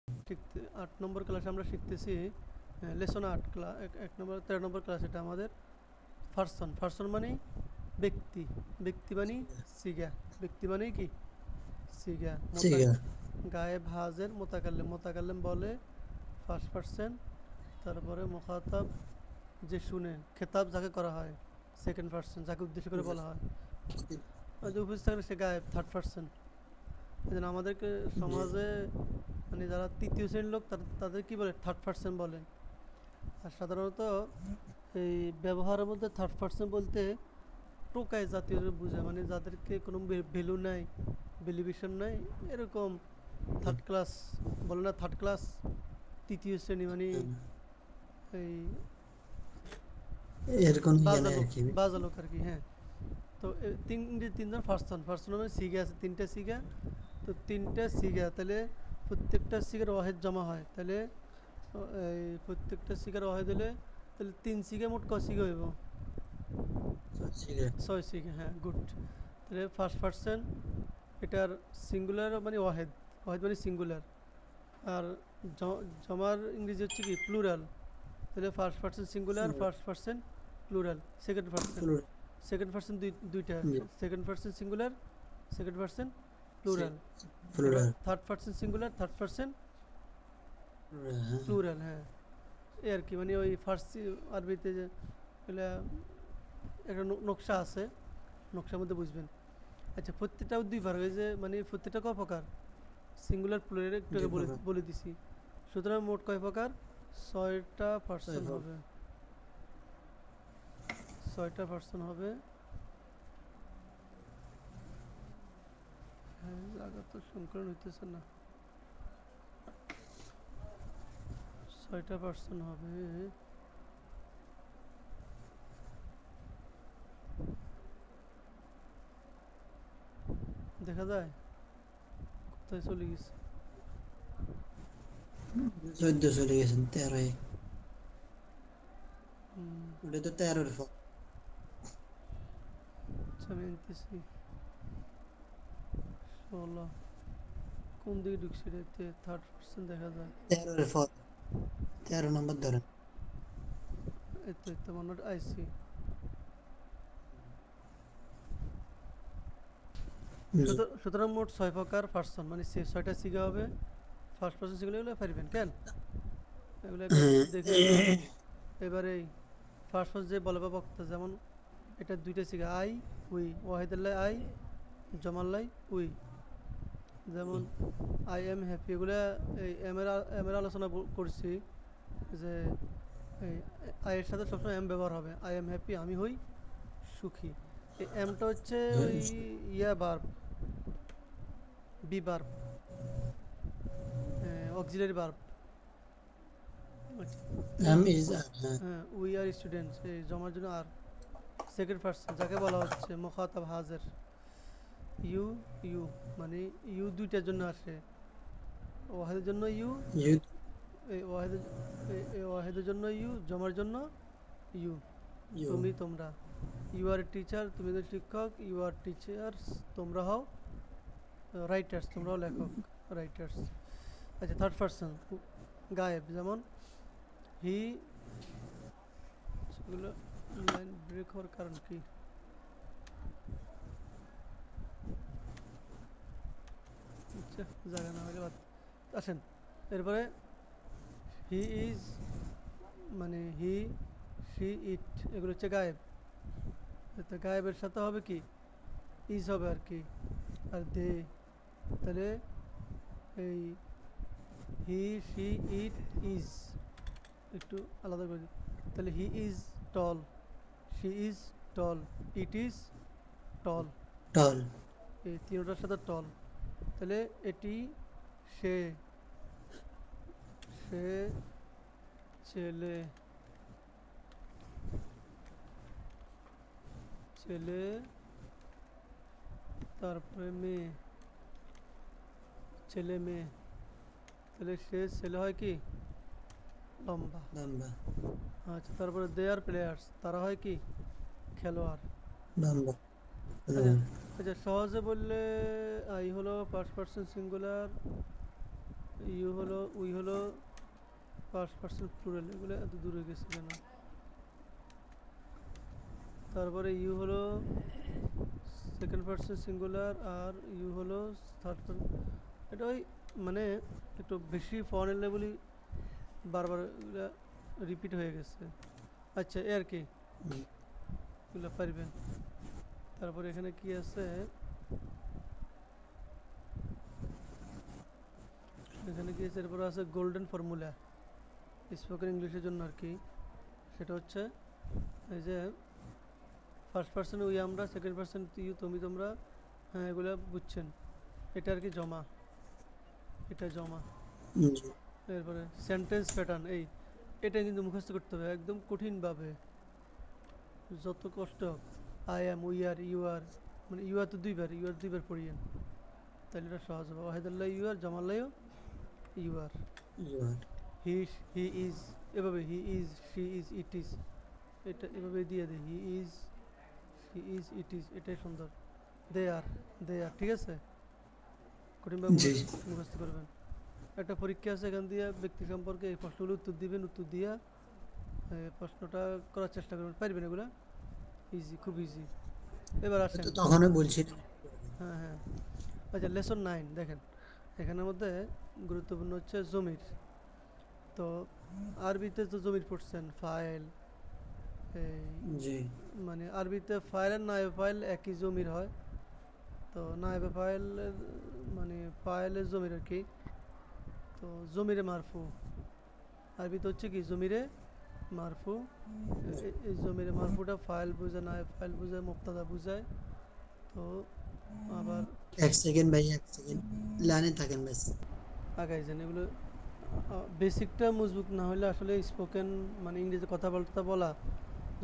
শিখতে ৮ নম্বর ক্লাসে আমরা শিখতেছি লেসন ৮ ক্লাস ১ নম্বর ১৩ নম্বর ক্লাস এটা আমাদের পারসন। পারসন মানে ব্যক্তি, ব্যক্তি মানে সিগা, ব্যক্তি মানে কি সিগা সিগা। গায়েব হাজের মোতাকাল্লিম, মোতাকাল্লিম বলে ফার্স্ট পারসন, তারপরে মুখাতাব যে শুনে, খেতাব যাকে করা হয় সেকেন্ড পারসন, যাকে উদ্দেশ্য করে বলা হয়, আর যে উপস্থিত থাকলে সে গায়েব থার্ড পারসন। এই জন্য আমাদেরকে সমাজে মানে যারা তৃতীয় শ্রেণীর লোক তাদের কি বলে থার্ড পারসন বলে। আর সাধারণত এই ব্যবহারের মধ্যে থার্ড পারসন বলতে টোকাই জাতীয় বোঝায়, মানে যাদেরকে কোনো ভ্যালু নাই, ভ্যালুয়েশন নাই, এরকম থার্ড ক্লাস বলে না, থার্ড ক্লাস তৃতীয় শ্রেণী মানে এই এরকম ইয়ে নাই বাজালোক, আর কি। বাজালোক আর কি। হ্যাঁ, তো তিনজন পার্সন, পার্সন মানে সিগা আছে তিনটা সিগা, তো তিনটা সিগা তাহলে প্রত্যেকটা সিগার ওয়াহেদ জমা হয়, তাহলে এই প্রত্যেকটা সিগার ওয়াহেদ হলে তাহলে তিন সিগা মোট ক সিগা হইব? সিগা। ৬ সিগা। হ্যাঁ, গুড। তাহলে ফার্স্ট পার্সন এটার সিঙ্গুলার মানে ওয়াহেদ, ওয়াহেদ মানে সিঙ্গুলার। আর জমার ইংরেজি হচ্ছে কি প্লুরাল, তাহলে first person singular, first person plural, second person, second person দুইটা, second person singular, second person plural. এবার plural. Third person singular, third person plural. হ্যাঁ, এই আর কি, মানে ওই ফার্সি আরবিতে যে এগুলা একটা নকশা আছে, নকশার মধ্যে বুঝবেন। আচ্ছা, প্রত্যেকটাও দুইবার হয়ে যে মানে প্রত্যেকটা কয় প্রকার সিঙ্গুলার প্লুরাল একটু আগে বলে দিছি। সুতরাং মোট কয় প্রকার? ৬টা পার্সন হবে, ৬টা পার্সন হবে। হ্যাঁ, জায়গা তো সংকলন হইতেছে না। ৬টা পার্সন হবে। দেখা যায় কোথায় চলে গেছে? ১৪ চলে গেছেন, ১৩-এ। হুম, ওটা তো ১৩-এর ফল। আচ্ছা আমি আনতেছি। ১৬ কোন দিকে ঢুকছি রে? থার্ড পার্সন দেখা যায়। ১৩-এর ফল, ১৩ নম্বর ধরেন। এই তো মনে হয় আইসি। সুতরাং মোট ৬ প্রকার পার্সন, মানে ৬টা সিগা হবে। ফার্স্ট পার্সন সিগুলো এগুলো পারবেন কেন, এগুলো একবার দেখে নেবেন। এবারে ফার্স্ট ফার্স্ট যে বলে বা বক্তা, যেমন এটা দুইটা সিগা I we, Wahidullah I, জমাল্লাই we. যেমন আই এম হ্যাপি, এগুলো এই এম এর আলোচনা করছি যে এই আয়ের সাথে সবসময় এম ব্যবহার হবে। আই এম হ্যাপি, আমি হই সুখী। এই এমটা হচ্ছে ওই ইয়া verb, be verb, auxiliary verb. আমি হ্যাঁ, উই আর স্টুডেন্টস, এই জমার জন্য আর সেকেন্ড পার্সন যাকে বলা হচ্ছে মুখাতাব হাজের, ইউ, ইউ মানে ইউ দুইটার জন্য আসে, ওয়াহেদের জন্য ইউ, এই ওয়াহেদের এই ওয়াহেদের জন্য ইউ, জমার জন্য ইউ, তুমি তোমরা। ইউ আর টিচার, তুমি তো শিক্ষক, ইউ আর টিচার্স, তোমরা হও রাইটার্স, তোমরা হও লেখক, রাইটার্স। আচ্ছা, থার্ড পার্সন গায়েব, যেমন হি, সেগুলো লাইন ব্রেক হওয়ার কারণ কি? আচ্ছা, জায়গা না হলে বাদ, আসেন। এরপরে হি ইজ মানে হি, সি, ইট, এগুলো হচ্ছে গায়েব। তো গায়েবের সাথে হবে কি ইজ হবে আর কি, আর দে, তাহলে এই হি, সি, ইট, ইজ একটু আলাদা করে দিই। তাহলে he is tall, she is tall, it is tall, tall. এই তিনটার সাথে টল। তাহলে এটি সে, সে ছেলে, ছেলে, তারপরে মেয়ে, ছেলে মেয়ে। তাহলে সে ছেলে হয় কি লম্বা। লম্বা। আচ্ছা, তারপরে দে আর প্লেয়ার্স, তারা হয় কি খেলোয়াড়। লম্বা। আচ্ছা, আচ্ছা সহজে বললে আই হলো ফার্স্ট পার্সন সিঙ্গুলার, ইউ হলো উই হলো ফার্স্ট পার্সন প্লুরাল, এগুলো এত দূরে গেছে কেন? তারপরে ইউ হলো সেকেন্ড পার্সন সিঙ্গুলার, আর ইউ হলো থার্ড পার্সন। এটা ওই মানে একটু বেশি ফরেন লেভেলই বারবার রিপিট হয়ে গেছে। আচ্ছা এ আর কি, হুম, এগুলো পারবেন। তারপরে এখানে কি আছে, এখানে কি আছে, এরপরে আছে গোল্ডেন ফর্মুলা স্পোকেন ইংলিশের জন্য আর কি। সেটা হচ্ছে এই যে ফার্স্ট পার্সন উই আমরা, সেকেন্ড পার্সন ইউ তুমি তোমরা, হ্যাঁ এগুলো বুঝছেন। এটা আর কি জমা, এটা জমা। জি এরপরে সেন্টেন্স প্যাটার্ন, এটা কিন্তু মুখস্থ করতে হবে একদম কঠিনভাবে, যত কষ্ট হোক। I am, we are, you are, মানে ইউ আর তো দুইবার, ইউ আর দুইবার পড়িয়েন, তাহলে এটা সহজ হবে। ওয়াহিদুল্লাহ ইউ আর, জামাল্লাহ you are. You are he is, এভাবে he is, she is, it is, এটা এভাবে দিয়ে দেয়, he is, she is, it is, এটাই সুন্দর। দে আর, ঠিক আছে। কঠিনভাবে জি মুখস্থ করবেন। একটা পরীক্ষা আছে, এখান দিয়ে ব্যক্তি সম্পর্কে এই প্রশ্নগুলো উত্তর দিবেন, উত্তর দিয়া প্রশ্নটা করার চেষ্টা করবেন, পারবেন এগুলা, ইজি, খুব ইজি। এবার আসেন, তো তখনই বলছিলাম। হ্যাঁ হ্যাঁ, আচ্ছা লেসন 9 দেখেন, এখানের মধ্যে গুরুত্বপূর্ণ হচ্ছে জমির। তো আরবিতে তো জমির পড়ছেন, ফাইল, এই জি মানে আরবিতে ফাইল আর নায়েবে ফাইল একই জমির হয়। তো নায়েবে ফাইলের মানে ফাইলের জমির আর কি। তো জমিরে মারফু, আরবিতে হচ্ছে কি জমিরে মারফু। এই জমিরে মারফুটা ফাইল বোঝায়, নায়েব ফাইল বোঝায়, মুবতাদা বোঝায়। তো আবার এক সেকেন্ড ভাই, এক সেকেন্ড লাইনে থাকেন ব্যাস। আগাইছেন এগুলো, বেসিকটা মজবুত না হলে আসলে স্পোকেন মানে ইংরেজি কথাবার্তা বলা,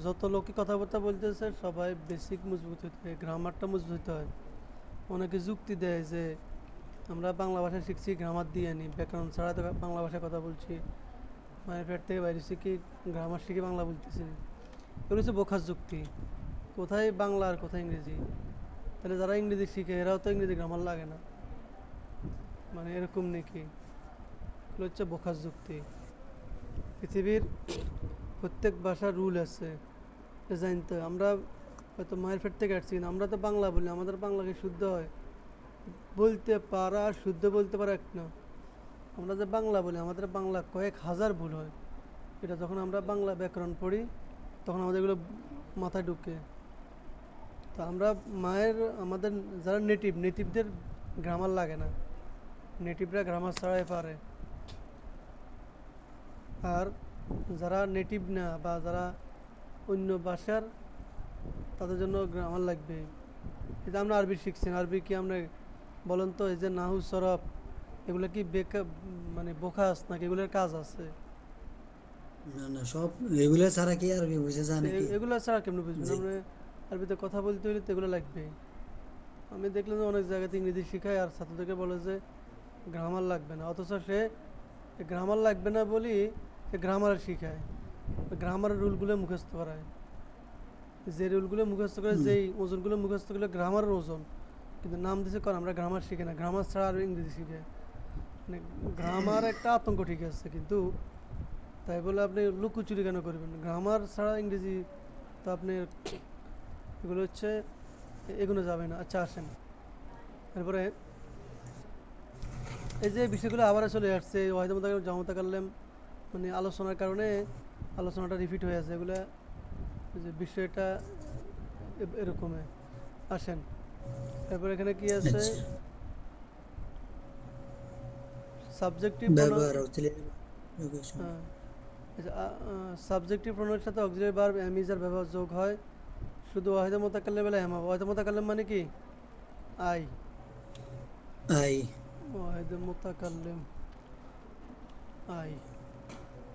যত লোকে কথাবার্তা বলতেছে সবাই বেসিক মজবুত হতে হয়, গ্রামারটা মজবুত হতে হয়। অনেকে যুক্তি দেয় যে আমরা বাংলা ভাষা শিখছি গ্রামার দিয়ে নি, ব্যাকরণ ছাড়া তো বাংলা ভাষায় কথা বলছি, মায়ের পেট থেকে বাইরে শিখি গ্রামার শিখে বাংলা বলতেছি। এগুলো হচ্ছে বোখার যুক্তি। কোথায় বাংলা আর কোথায় ইংরেজি? তাহলে যারা ইংরেজি শিখে এরাও তো ইংরেজি গ্রামার লাগে না, মানে এরকম নাকি? এগুলো হচ্ছে বোখার যুক্তি। পৃথিবীর প্রত্যেক ভাষার রুল আছে, এটা জানতে হয়। আমরা হয়তো মায়ের পেট থেকে আসছি, কিন্তু আমরা তো বাংলা বলি, আমাদের বাংলাকে শুদ্ধ হয় বলতে পারা আর শুদ্ধ বলতে পারা এক না। আমরা যে বাংলা বলি, আমাদের বাংলা কয়েক হাজার ভুল হয়। এটা যখন আমরা বাংলা ব্যাকরণ পড়ি তখন আমাদের এগুলো মাথায় ঢুকে। তো আমরা মায়ের, আমাদের যারা নেটিভদের গ্রামার লাগে না, নেটিভরা গ্রামার ছাড়াই পারে। আর যারা নেটিভ না বা যারা অন্য ভাষার, তাদের জন্য গ্রামার লাগবে। এই যে আমরা আরবি শিখছেন, আরবি কি আমরা বলেন তো, এই যে নাহু সরফ, এগুলো কি মানে বোখাস নাকি এগুলোর কাজ আছে? না না, সব এগুলো ছাড়া কি আরবি বুঝে যায় তো নাকি? এগুলো ছাড়া কেমন বুঝবেন জি আমরা? আরবিতে কথা বলতে হলে তো এগুলো লাগবে। আমি দেখলাম যে অনেক জায়গাতে ইংরেজি শেখায় আর ছাত্রদেরকে বলে যে গ্রামার লাগবে না, অথচ সে গ্রামার লাগবে না বলি সে গ্রামার শিখায়, গ্রামারের রুলগুলো মুখস্থ করায়। যে রুলগুলো মুখস্থ করে, হুম, যেই ওজনগুলো মুখস্থ করলে গ্রামারের ওজন, কিন্তু নাম দিছে কর আমরা গ্রামার শিখি না, গ্রামার ছাড়া আর ইংরেজি শিখে। মানে গ্রামার একটা আতঙ্ক, ঠিক আছে, কিন্তু তাই বলে আপনি লুকোচুরি কেন করবেন? গ্রামার ছাড়া ইংরেজি তো আপনি, এগুলো হচ্ছে এগুলো যাবে না। আচ্ছা আসেন, এরপরে এই যে বিষয়গুলো আবার চলে আসছে, ওয়াহিদ জামতাকাল্লাম, মানে আলোচনার কারণে আলোচনাটা রিপিট হয়ে আছে, এগুলো এই যে বিষয়টা এরকমই। আসেন, এরপর এখানে কি আছে, আচ্ছা। সাবজেক্টিভ ব্যবহার অক্সিলিয়ারি লোকেশন। সাবজেক্টিভ প্রোনাউনের সাথে অক্সিলারি ভার্ব এম ইজ এর ব্যবহার যোগ হয় শুধু ওয়াহিদে মোতাকাল্লিম বেলা এম হবে। ওয়াহিদে মোতাকাল্লিম মানে কি? আই, আই ওয়াহিদে মোতাকাল্লিম আই,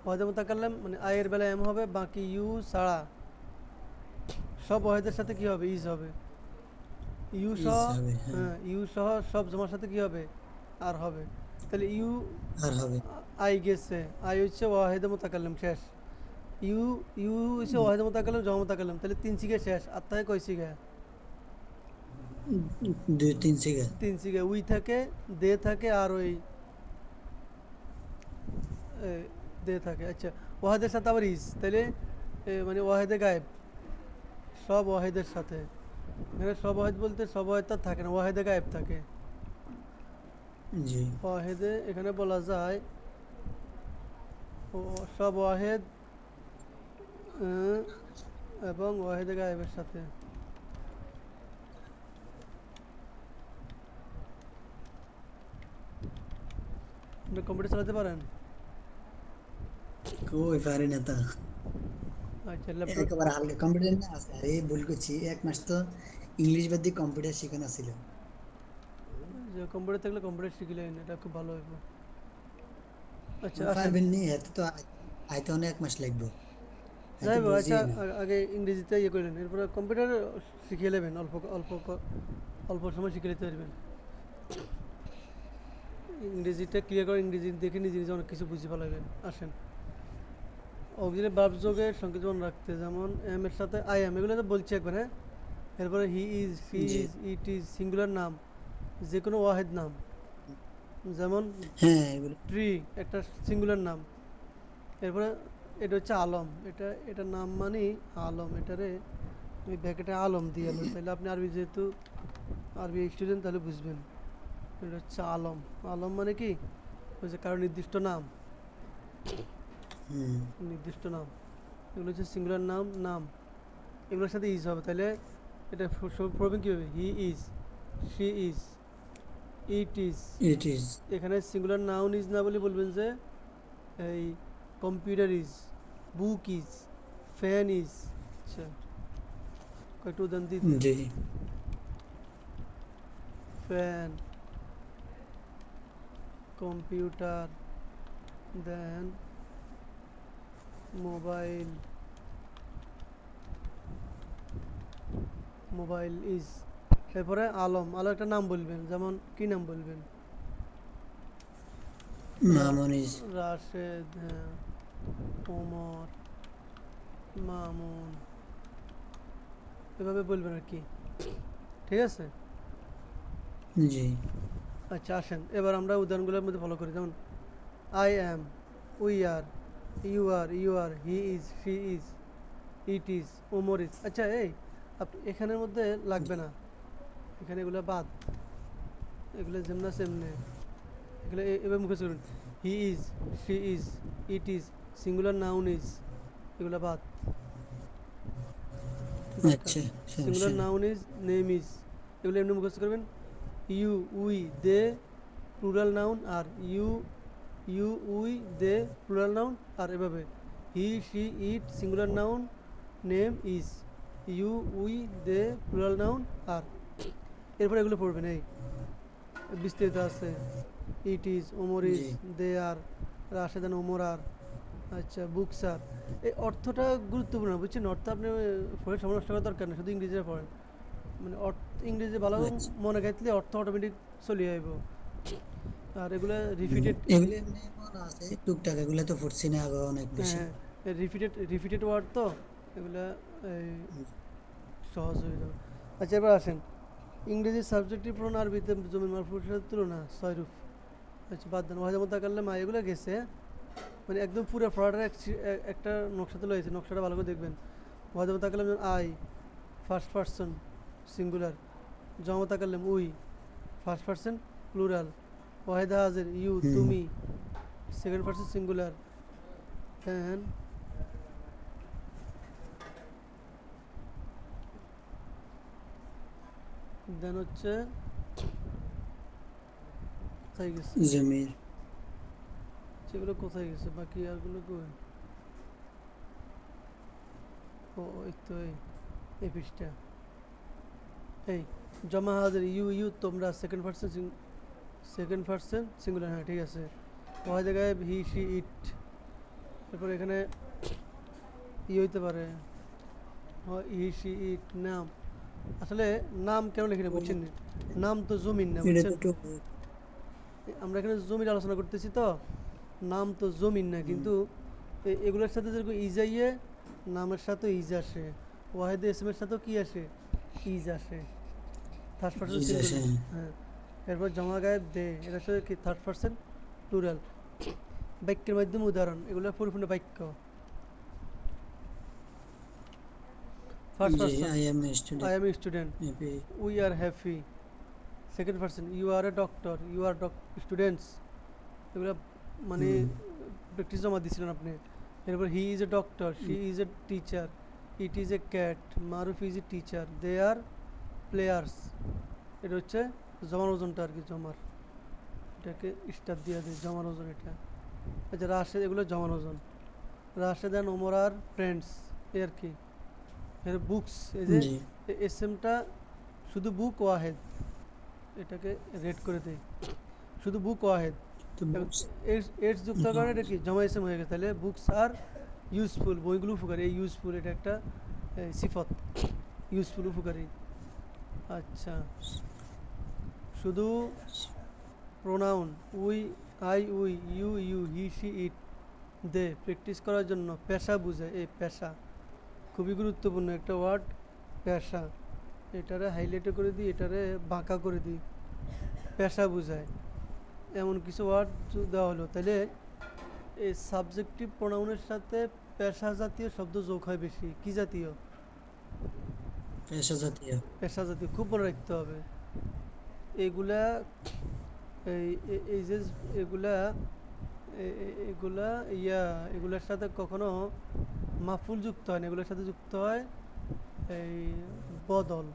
ওয়াহিদে মোতাকাল্লিম মানে আই এর বেলা এম হবে, বাকি ইউ ছাড়া সব ওয়াহিদের সাথে কি হবে? ইজ হবে। ইউ ইজ সহ, হবে, হ্যাঁ। হ্যাঁ ইউ সহ সব জমার সাথে কি হবে? আর হবে। তাহলে ইউ, আর হবে। আই গেছে, আই হচ্ছে ওয়াহিদে মোতাকাল্লিম, শেষ। ইউ, ইউ হচ্ছে ওয়াহিদে মোতাকাল্লিম জমা মোতাকাল্লিম, তাহলে 3 সিগে শেষ। আর থাকে কয় সিগে? দুই তিন সিগা। 3 সিগে। উই থাকে, দে থাকে, আর ওই এ, দে থাকে। আচ্ছা, ওয়াহেদের সাথে আবার ইজ, তাইলে মানে ওয়াহেদে গায়েব, সব ওয়াহেদের সাথে। এখানে সব ওয়াহেদ বলতে সব ওয়াহেদ তো থাকে না, ওয়াহেদে গায়েব থাকে। জি। ওয়াহেদে এখানে বলা যায় সব ওয়াহেদ আহ, এবং ওয়াহেদে গায়েবের সাথে। আপনি কম্পিউটার চালাতে পারেন? কই পারি না তা। আচ্ছা, ল্যাপটপ। একেবারে হালকা কম্পিউটার না আছে, আরে ভুল করছি, 1 মাস তো ইংলিশ বাদ দিয়ে কম্পিউটার শেখানো ছিল। যে কম্পিউটার থাকলে কম্পিউটার শিখলেন, এটা খুব ভালো হইব। আচ্ছা, আসেন। পারবেন নি, এত তো আইতে অনেক 1 মাস লাগবে, আমি যাই তো হোক, বুঝি আচ্ছা, না। আগে ইংরেজিতে ইয়ে করলেন, এরপরে কম্পিউটার শিখিয়ে নেবেন, অল্প অল্প অল্প সময় শিখে নিতে পারবেন। ইংরেজিটা ক্লিয়ার করে, ইংরেজি দেখে নিজে নিজে অনেক কিছু বুঝে ফেলাবেন। আসেন, অক্সিলারি ভার্ব যোগের সংকেতন রাখতে, যেমন এম এর সাথে আই এম, এগুলো তো বলছি একবার, হ্যাঁ। এরপরে হি is, she G. Is, it is, singular নাম, যে কোনো ওয়াহেদ নাম, যেমন হ্যাঁ এগুলো। ট্রি একটা সিঙ্গুলার নাম। এরপরে এটা হচ্ছে আলম, এটা এটার নাম মানে আলম, এটারে আমি ব্যাকেটে আলম দিয়ে এলো, তাহলে আপনি আরবি যেহেতু আরবি স্টুডেন্ট তাহলে বুঝবেন। এটা হচ্ছে আলম। আলম মানে কি, ওই যে কারো নির্দিষ্ট নাম, হুম। নির্দিষ্ট নাম। এগুলো হচ্ছে সিঙ্গুলার নাম, নাম। এগুলোর সাথে ইজ হবে, তাহলে এটা পড়বেন কীভাবে, he is, she is, it is. It is. এখানে সিঙ্গুলার নাউন ইজ না বলে বলবেন যে এই computer is, book is, fan is. আচ্ছা, কয়েকটা উদাহরণ দিয়ে দিই। জি। Fan, computer, then mobile, mobile is. এরপরে আলম, আলো একটা নাম বলবেন, যেমন কি নাম বলবেন, মামুন ইজ। রাশেদ, হ্যাঁ, ওমর, মামুন, এভাবে বলবেন আর কি। ঠিক আছে। জি। আচ্ছা, আসেন এবার আমরা উদাহরণগুলোর মধ্যে ফলো করি, যেমন I am, we are, you are, he is, she is, it is, Omar is. আচ্ছা, এই আপনি এখানের মধ্যে লাগবে না, এখানে এগুলো বাদ, এগুলো যেমনা সেমনে, এগুলো এবার মুখে করুন। হি is, she is, it is, singular noun is, এগুলো বাদ, দরকার। আচ্ছা, সমস্যা সিঙ্গুলার নেই। নাউন ইজ, নেম ইজ, এগুলো এমনি মুখস্থ করবেন। You, we, they, plural noun are, you we they plural noun are, এভাবে he she it singular noun, name is, you we they plural noun are. এরপরে এগুলো পড়বেন, এই বিস্তারিত আছে। ইট ইজ, ওমর ইজ, জি। দে আর, রাশেদান, ওমর আর। আচ্ছা, বুকস আর। এই অর্থটা গুরুত্বপূর্ণ, বুঝছেন? অর্থ আপনি পড়ে সময় নষ্ট করার দরকার নেই, শুধু ইংরেজিটা পড়েন। মানে ইংরেজি ভালো আচ্ছা। মনে গাইতলে অর্থ অটোমেটিক চলে আইব। আর এগুলো রিপিটেড, এগুলো এমনি মনে আছে টুকটাক, এগুলো তো পড়ছি না আগে অনেক বেশি। হ্যাঁ, রিপিটেড ওয়ার্ড তো, এগুলা এই সহজ হয়ে যাবে। আচ্ছা, এবার আসেন, ইংরেজি সাবজেক্টিভ প্রোনাউন, আরবিতে জমির মারফুর সাথে তুলনা, ছয়রূপ। আচ্ছা, বাদ দেন, ওয়াহিদা মুতাকাল্লিম মা, এগুলো গেছে। মানে একদম পুরো ফ্রডের একটা নকশাতে লয়েছে, নকশাটা ভালো করে দেখবেন। ওয়াহিদা মুতাকাল্লিম আই, ফার্স্ট পারসন সিঙ্গুলার। জমা মুতাকাল্লিম উই, ফার্স্ট পারসন প্লুরাল। ওয়াহিদা হাজির ইউ, হুম। তুমি, second person singular. Then then হচ্ছে কোথায় গেছে, জমির। সেগুলো কোথায় গেছে, বাকি আরগুলো কই? ও, এই তো এই পৃষ্ঠা, এই জমা হাজির ইউ তোমরা, সেকেন্ড পারসন সিঙ্গুলার, হ্যাঁ ঠিক আছে। ওই জায়গায় হি শি ইট। এরপর এখানে হইতে পারে, হি শি ইট নাম। আসলে নাম কেন লিখি না বুঝছেন নি? নাম তো জমিন না, এটা বুঝছেন? তো একটু। আমরা এখানে জমির আলোচনা করতেছি তো, নাম তো জমিন না, হুম। কিন্তু এগুলোর সাথে যেরকম ইজ আইয়ে, নামের সাথে ইজ আসে, ওয়াহেদে এসএমের সাথেও কি আসে, ইজ আসে, থার্ড পার্সন জি, সিঙ্গুলার। হ্যাঁ। হ্যাঁ। এরপর জমা গায়েব দে, এটার সাথে কি থার্ড পার্সন প্লুরাল। বাক্যের মাধ্যমে উদাহরণ, এগুলো পরিপূর্ণ বাক্য। ফার্স্ট জি, person, I am a I student. Am a student, happy. We are happy. Second person, you are a doctor, you are students. এগুলো মানে হুম প্র্যাকটিস জমা দিয়েছিলেন আপনি। এরপর he is a doctor, she is a teacher, it is a cat, Maruf is a teacher, they are players. এটা হচ্ছে জমার ওজনটা আর কি, জমার, এটাকে স্টার দিয়ে দেয় জমার ওজন এটা। আচ্ছা রাশেদ, এগুলো জমার ওজন। Rashed and Omar are friends, এ আর কি। এর বুকস, এই যে জি। এস এমটা শুধু বুক ওয়াহেদ, এটাকে রেড করে দেয়, শুধু বুক ওয়াহেদ। তো বুকস। এডস যুক্ত কারণে এটা কি জমা এসএম হয়ে গেছে, তাহলে বুকস আর ইউজফুল, বইগুলো উপকারী। এই ইউজফুল এটা একটা সিফত, ইউজফুল উপকারী। আচ্ছা, শুধু pronoun we, I we, you you, he she it, they practice করার জন্য পেশা বুঝায়। এই পেশা খুবই গুরুত্বপূর্ণ একটা ওয়ার্ড, পেশা। এটারে হাইলাইট করে দিই, এটারে বাঁকা করে দিই, পেশা বুঝায় এমন কিছু ওয়ার্ড দেওয়া হলো। তাহলে এই সাবজেক্টিভ প্রোনাউনের সাথে পেশা জাতীয় শব্দ যোগ হয় বেশি। কি জাতীয়? পেশা জাতীয়। পেশা জাতীয়, খুব মনে রাখতে হবে এগুলা। এই যে এগুলা, এগুলা এগুলার সাথে কখনো মাফুল যুক্ত হয় না, এগুলোর সাথে যুক্ত হয় এই বদল।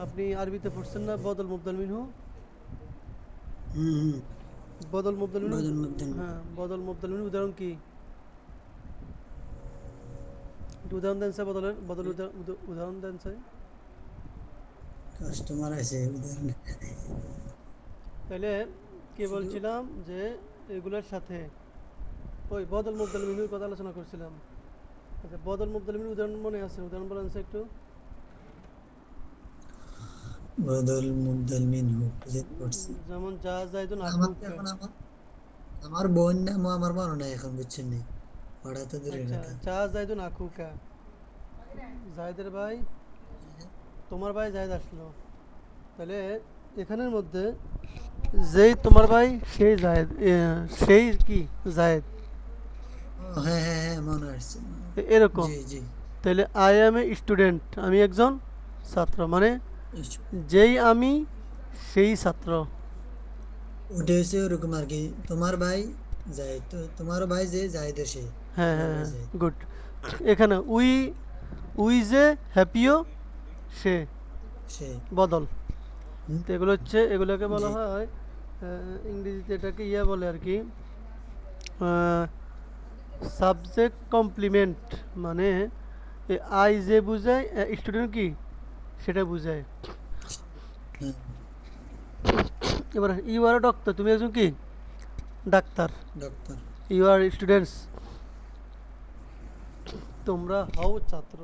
আপনি আরবিতে পড়ছেন না, বদল মুবদল মিনহু। হুম হুম। বদল মুবদল মিনহু, বদল মুবদল। হ্যাঁ বদল মুবদল মিনহু উদাহরণ কি? একটু উদাহরণ দেন স্যার, বদলের বদল উদাহরণ দেন স্যার। কাস্টমার আছে উদাহরণ। তাহলে কি শুধু বলছিলাম যে এগুলোর সাথে ওই বদল মুবদল মিনহুর কথা আলোচনা করছিলাম। আচ্ছা, বদল মুবদল মিনহু উদাহরণ মনে আছে? উদাহরণ বলেন স্যার একটু। বদল মুবদল মিনহু খুঁজে পড়ছি। যেমন যা জাইদুন আমার তো আকুকা। এখন আমার বোন নামও আমার মনে নাই এখন, বুঝছেন নি, পড়া তো দূরের আচ্ছা, কথা। যা জাইদুন আকুকা, জায়দের ভাই, তোমার ভাই জায়দ আসলো। তাহলে এখানের মধ্যে যেই তোমার ভাই সেই জায়েদ, সেই কি জায়েদ, ও হ্যাঁ হ্যাঁ হ্যাঁ, মনে আসছে এরকম। জি জি। তাহলে আই এম এ স্টুডেন্ট, আমি একজন ছাত্র, মানে নিশ্চয়। যেই আমি সেই ছাত্র। ওটা হচ্ছে ওরকম আর কি, তোমার ভাই জাহিদ, তো তোমারও ভাই যে জাহিদের সে, হ্যাঁ তোমার হ্যাঁ ভাই হ্যাঁ, জাহিদ। গুড। এখানে উই, উই যে হ্যাপিও সে, সে। বদল। হুম, তো এগুলো হচ্ছে, এগুলোকে বলা জি হয় ইংরেজিতে এটাকে ইয়া বলে আর কি, সাবজেক্ট কমপ্লিমেন্ট। মানে আই যে বুঝায়, স্টুডেন্ট কি সেটা বুঝায়। হ্যাঁ। এবার ইউ আর ডক্টর, তুমি একজন কি ডাক্তার। ডক্টর। ইউ আর স্টুডেন্টস, তোমরা হও ছাত্র,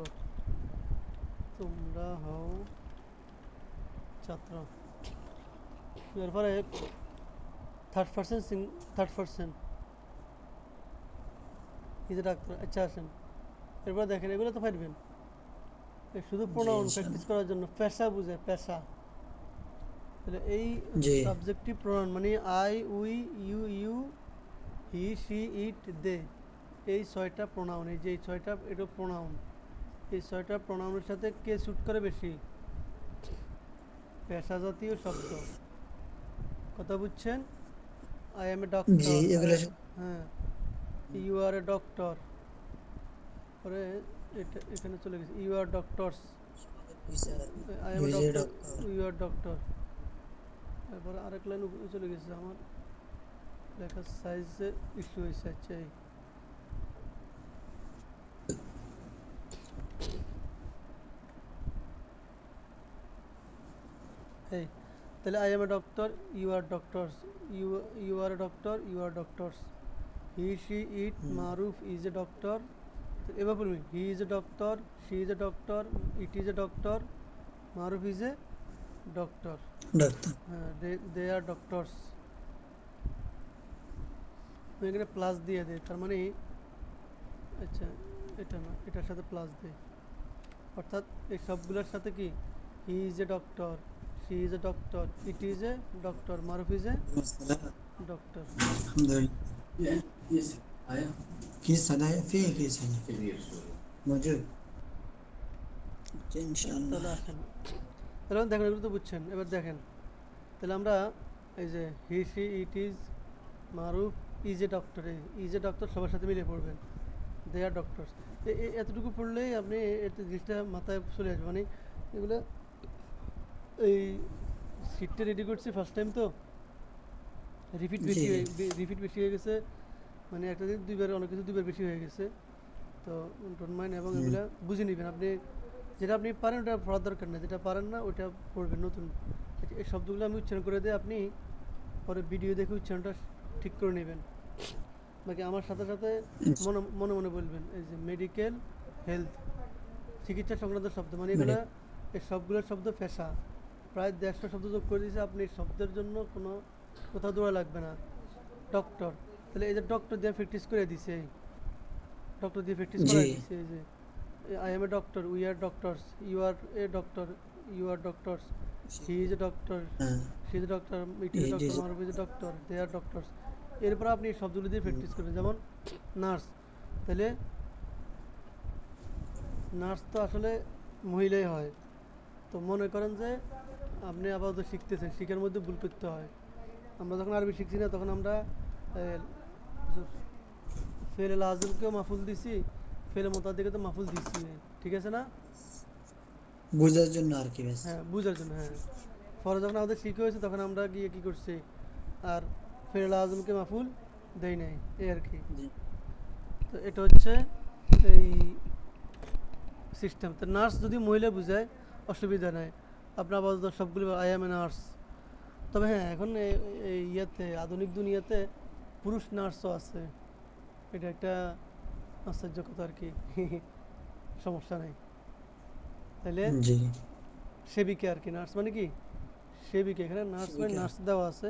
তোমরা হও ছাত্র। এরপরে থার্ড পার্সন, থার্ড পার্সন এই যে ডাক্তার। আচ্ছা আসেন, এরপর দেখেন, এগুলো তো পারবেন। শুধু জি প্রোনাউন প্র্যাকটিস ইনশাল্লাহ। করার জন্য, পেশা বুঝে, পেশা। তাহলে এই জি সাবজেক্টিভ প্রোনাউন মানে I we, you you, he she it they, এই ছয়টা প্রোনাউন, এই যে এই ছয়টা, এটা প্রোনাউন। এই ছয়টা প্রোনাউনের সাথে কে শ্যুট করে বেশি? পেশা জাতীয় শব্দ। কথা বুঝছেন? I am A G doctor, এগুলো হ্যাঁ, ইউ আর এ ডক্টর। পরে এটা এখানে চলে গেছে, you are doctors, I am a ইউজে doctor, doctor. You are doctor. এরপরে আরেক লাইন উপরে চলে গেছে, আমার লেখার সাইজে ইস্যু হয়েছে। আচ্ছা এই তাহলে I am a doctor, you are doctors, you, you are a doctor, you are doctors, he she it, hmm, Maruf is a doctor. এবার বলবি he is a doctor, she is a doctor, it is a doctor, Maruf is a doctor. Doctor. হ্যাঁ, they are doctors. আমি এখানে plus দিয়ে দেয়, তার মানে আচ্ছা এটা না, এটার সাথে প্লাস দেয়, অর্থাৎ এই সবগুলোর সাথে কি, হি is a doctor, she is a doctor, it is a doctor, Maruf is এ আসসালাম। ডক্টর। আলহামদুলিল্লাহ। किस सदाए फी किस मौजूद इंशाल्लाह তাহলে আসেন, তাহলে দেখেন এগুলো তো বুঝছেন। এবার দেখেন, তাহলে আমরা এই যে হি she it is Maruf is a doctor, এই ইজ এ ডক্টর সবার সাথে মিলিয়ে পড়বেন, দে আর ডক্টরস। এতটুকু পড়লেই আপনি এতে জিনিসটা মাথায় চলে আসবে। মানে এগুলো এই সিটটা রেডি করছি ফার্স্ট টাইম তো, রিপিট জি বেশি রিপিট বেশি হয়ে গেছে, মানে একটা দিন দুইবার অনেক কিছু দুইবার বেশি হয়ে গেছে। তো ডোন্ট মাইন্ড, এবং হুম, এগুলো বুঝে নেবেন আপনি। যেটা আপনি পারেন ওটা পড়ার দরকার নেই, যেটা পারেন না ওটা পড়বেন নতুন। এই শব্দগুলো আমি উচ্চারণ করে দিই, আপনি পরে ভিডিও দেখে উচ্চারণটা ঠিক করে নেবেন। বাকি আমার সাথে সাথে মনে মনে মনে বলবেন। এই যে মেডিকেল, হেলথ, চিকিৎসা সংক্রান্ত শব্দ, মানে এগুলো মেডি- এই সবগুলোর শব্দ পেশা। প্রায় 150 শব্দ যোগ করে দিয়েছে, আপনি শব্দের জন্য কোনো কোথাও দৌড়া লাগবে না। ডক্টর, তাহলে এই যে ডক্টর দিয়ে প্র্যাকটিস করে দিছে, ডক্টর দিয়ে প্র্যাকটিস জি করাই দিছে। এই যে I am a doctor, we are doctors, you are a doctor, you are doctors, he is a doctor, হ্যাঁ she is a doctor, it is a এই যে doctor, Maruf is a doctor, they are doctors. এরপর আপনি এই শব্দগুলো দিয়ে হুম, practice করবেন। যেমন নার্স, তাহলে নার্স তো আসলে মহিলাই হয়। তো মনে করেন যে আপনি আপাতত শিখতেছেন, শিখার মধ্যে ভুল করতে হয়। আমরা যখন আরবি শিখছি না তখন আমরা ফেলে লাজমকেও মাফুল দিছি, ফেলে মোতাদিকে তো মাফুল দিছি, ঠিক আছে না? বোঝার জন্য আর কি ব্যাস হ্যাঁ, বুঝার জন্য, হ্যাঁ। পরে যখন আমাদের শিখে হয়েছে তখন আমরা গিয়ে কী করছি, আর ফেলে আজমকে মাফুল দেই নাই, এই আর কি। জি তো এটা হচ্ছে এই সিস্টেম। তো নার্স যদি মহিলা বুঝায় অসুবিধা নাই, আপনার আপাতত সবগুলো আই এম এ নার্স। তবে হ্যাঁ, এখন এই ইয়েতে আধুনিক দুনিয়াতে পুরুষ নার্সও আছে, এটা একটা আশ্চর্য কথা আর কি। সমস্যা নেই। তাহলে জি সেবিকা আর কি, নার্স মানে কি সেবিকা, এখানে নার্স মানে সেবিকা নার্স দেওয়া আছে।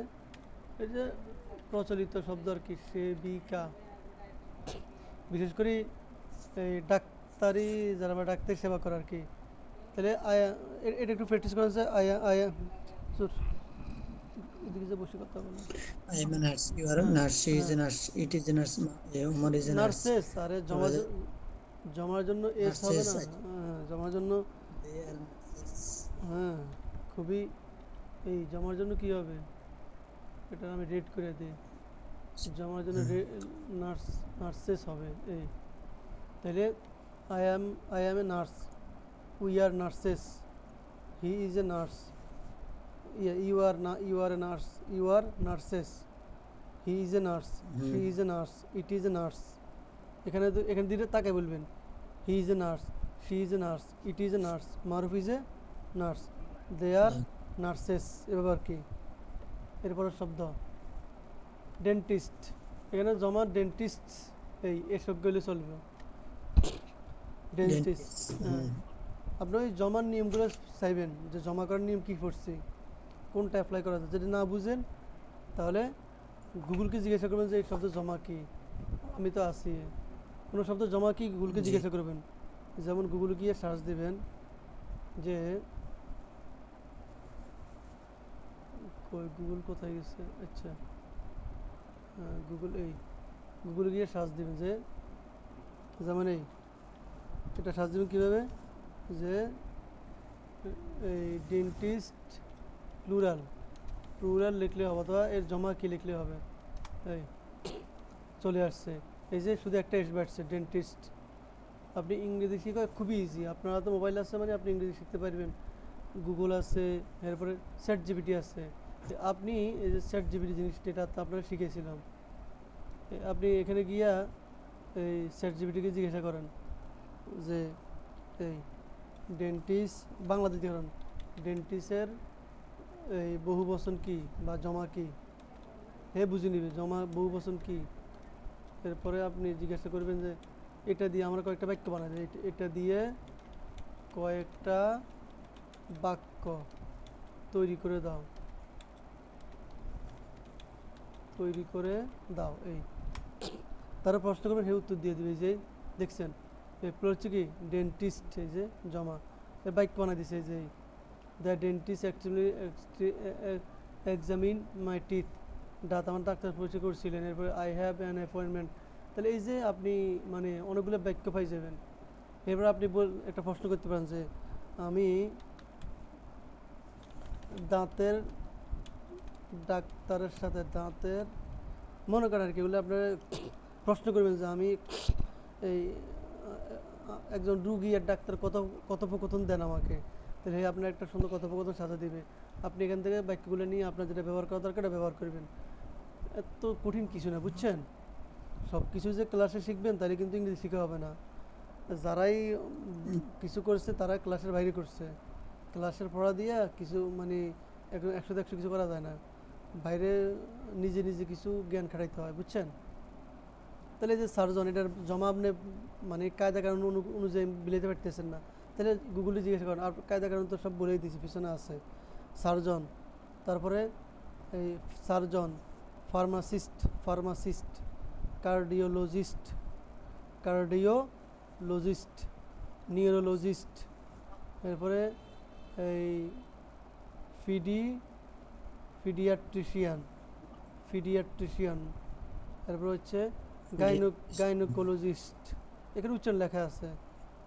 এই যে প্রচলিত শব্দ আর কি, সেবিকা। বিশেষ করে এই ডাক্তারি, যারা আমরা ডাক্তারি সেবা করে আর কি। তাহলে আয়া এটা একটু প্র্যাকটিস করেন যে আয়া আয়া সুর, এদিকে যে বসে কথা বলেন। I am a nurse you are a হ্যাঁ, nurse she is হ্যাঁ, a nurse it is a nurse Umar is a nurse nurses, আরে জমা তারপরে জমার জন্য এস হবে nurses না, হ্যাঁ জমার জন্য, they are nurses হ্যাঁ খুবই, এই জমার জন্য কি হবে, এটা আমি রেড করে দিই। জমার জন্য হুম, নার্স, নার্সেস হবে এই। তাহলে I am, I am a nurse, we are nurses, he is a nurse, you are না, you are a nurse, you are nurses, he is a nurse, she hmm, is a nurse, it is a nurse. এখানে তো এখানে দিলে তাকে বলবেন, he is a nurse, she is a nurse, it is a nurse, Maruf is a nurse, they are hmm, nurses. এবার আর কি এরপরের শব্দ ডেন্টিস্ট, এখানে জমা ডেন্টিস্ট, এই এসব গেলে চলবে, ডেন্টিস্ট। dentist হ্যাঁ, আপনি ওই জমার নিয়মগুলো চাইবেন, যে জমা করার নিয়ম কী করছি, কোনটা অ্যাপ্লাই করা যায়। যদি না বুঝেন তাহলে গুগলকে জিজ্ঞাসা করবেন যে এই শব্দ জমা কি, আমি তো আছি। কোনো শব্দ জমা কি গুগলকে জি জিজ্ঞাসা করবেন। যেমন গুগলে গিয়ে সার্চ দেবেন যে, কই গুগল কোথায় গেছে, আচ্ছা গুগল, এই গুগলে গিয়ে সার্চ দেবেন যে, যেমন এই এটা সার্চ দেবেন কীভাবে, যে এই ডেন্টিস্ট প্লুরাল, প্লুরাল লিখলে হবে, অথবা এর জমা কি লিখলে হবে, এই চলে আসছে। এই যে শুধু একটা এস বাড়ছে ডেন্টিস্ট। আপনি ইংরেজি শেখা খুবই ইজি, আপনারা তো মোবাইল আছে মানে আপনি ইংরেজি শিখতে পারবেন। গুগল আছে, এরপরে চ্যাট জিপিটি আছে। তো আপনি এই যে চ্যাট জিপিটি জিনিসটা, এটা তো আপনারা শিখেছিলাম। আপনি এখানে গিয়া এই চ্যাট জিপিটিকে জিজ্ঞাসা করেন যে এই ডেন্টিস্ট বাংলাতে করেন, ডেন্টিস্টের এই বহু বচন কি বা জমা কি, হে বুঝে নিবে জমা বহু বচন কি। এরপরে আপনি জিজ্ঞাসা করবেন যে এটা দিয়ে আমরা কয়েকটা বাক্য বানাই দিই, এটা দিয়ে কয়েকটা বাক্য তৈরি করে দাও, তৈরি করে দাও, এই। তারা প্রশ্ন করবেন, হে উত্তর দিয়ে দেবে। এই যে দেখছেন, এরপর হচ্ছে কি ডেন্টিস্ট, এই যে জমা, এর বাক্য বানাই দিছে। এই যে the dentist actually examine my teeth, দাঁত আমার ডাক্তার পরিচয় করছিলেন, এরপরে আই হ্যাভ অ্যান অ্যাপয়েন্টমেন্ট। তাহলে এই যে আপনি মানে অনেকগুলো বাক্য পাই যাবেন। এরপর আপনি একটা প্রশ্ন করতে পারেন যে আমি দাঁতের ডাক্তারের সাথে দাঁতের মনে করেন আর কি, এগুলো আপনার প্রশ্ন করবেন যে আমি এই একজন রুগী আর ডাক্তার কথোপকথন দেন আমাকে, তাহলে আপনার একটা সুন্দর কথোপকথন সাজা দিবে। আপনি এখান থেকে বাক্যগুলো নিয়ে আপনার যেটা ব্যবহার করা দরকার এটা ব্যবহার করবেন। এত কঠিন কিছু না, বুঝছেন? সব কিছু যে ক্লাসে শিখবেন তাহলে কিন্তু ইংরেজি শেখা হবে না। যারাই কিছু করছে তারা ক্লাসের বাইরে করছে। ক্লাসের পড়া দিয়ে কিছু মানে 100-100 কিছু করা যায় না। বাইরে নিজে নিজে কিছু জ্ঞান খাটাইতে হয়, বুঝছেন? তাহলে এই যে সার্জন, এটার জমা আপনি মানে কায়দা কানুন অনুযায়ী মিলাইতে পারতেছেন না, তাহলে গুগলে জিজ্ঞেস করেন। আর কায়দা কানুন তো সব বলেই দিয়েছি, পিছনে আছে। সার্জন, তারপরে এই surgeon, pharmacist, pharmacist, cardiologist, cardiologist, neurologist, এরপরে এই ফিডি ফিডিয়াট্রিশিয়ান, ফিডিয়াট্রিশিয়ান, তারপরে হচ্ছে গাইনোকোলজিস্ট, এখানে উচ্চারণ লেখা আছে।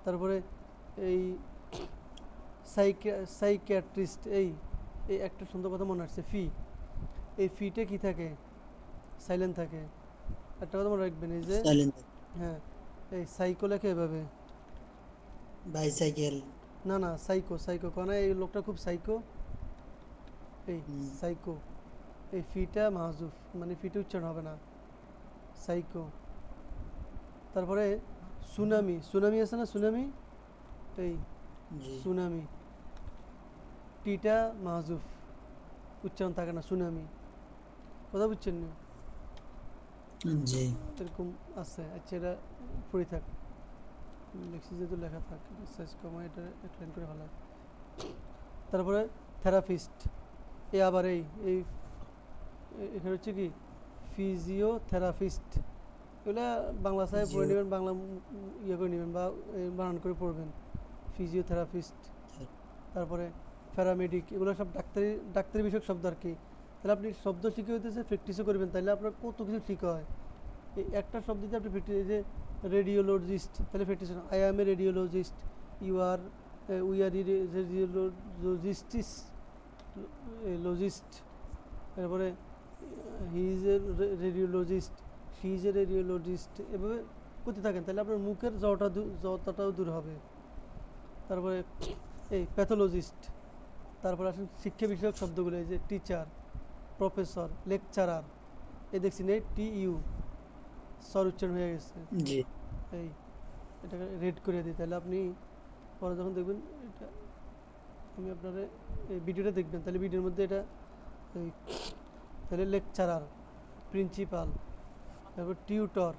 তারপরে এই সাইকিয়াট্রিস্ট, এই এই একটা সুন্দর কথা মনে আসছে, ফি, এই ফিতে কি থাকে? সাইলেন্ট থাকে। একটা কথা মনে রাখবেন, এই যে সাইলেন্ট হ্যাঁ, এই সাইকো লেখে এভাবে, বাইসাইকেল। না না সাইকো, সাইকো কেন, এই লোকটা খুব সাইকো, এই সাইকো, এই ফিটা মাহজুফ, মানে ফিটা উচ্চারণ হবে না, সাইকো। তারপরে সুনামি, সুনামি আছে না, সুনামি, এই জি সুনামি, টিটা মাহজুফ, উচ্চারণ থাকে না, সুনামি। কথা বুঝছেন না? জি এরকম আছে। আচ্ছা, এটা পড়ে থাক, লিখছি যেহেতু লেখা থাক, সাইজ কমা, এটা এক লাইন করে ভালো। তারপরে থেরাপিস্ট, এ আবার এই এই এখানে হচ্ছে কি ফিজিওথেরাপিস্ট, এগুলা বাংলা সাহেব পড়ে জিও নেবেন, বাংলা ইয়ে করে নেবেন বা বানান করে পড়বেন, ফিজিওথেরাপিস্ট। তারপরে প্যারামেডিক, এগুলো সব ডাক্তারি ডাক্তারি বিষয়ক শব্দ আর কি। তাহলে আপনি শব্দ শিখে হইতেছে প্র্যাকটিসও করবেন, তাহলে আপনার কত কিছু শিখা হয়। এই একটা শব্দ দিয়ে আপনি প্র্যাকটিস, যে রেডিওলজিস্ট, তাহলে practice, I am a radiologist, you are, we are radiologists, লজিস্ট, তারপরে he is a radiologist, she is a radiologist, এভাবে করতে থাকেন, তাহলে আপনার মুখের জটাটাও দূর হবে। তারপরে এই প্যাথোলজিস্ট। তারপরে আসেন শিক্ষা বিষয়ক শব্দগুলো, এই যে টিচার, প্রফেসর, লেকচারার, এই দেখছি নেই টি ইউ, স্বর উচ্চারণ হয়ে গেছে। জি এই এটাকে রেড করে দিই, তাহলে আপনি পরে যখন দেখবেন এটা, আমি আপনার এই ভিডিওটা দেখবেন, তাহলে ভিডিওর মধ্যে এটা এই, তাহলে লেকচারার, প্রিন্সিপাল, তারপর টিউটর,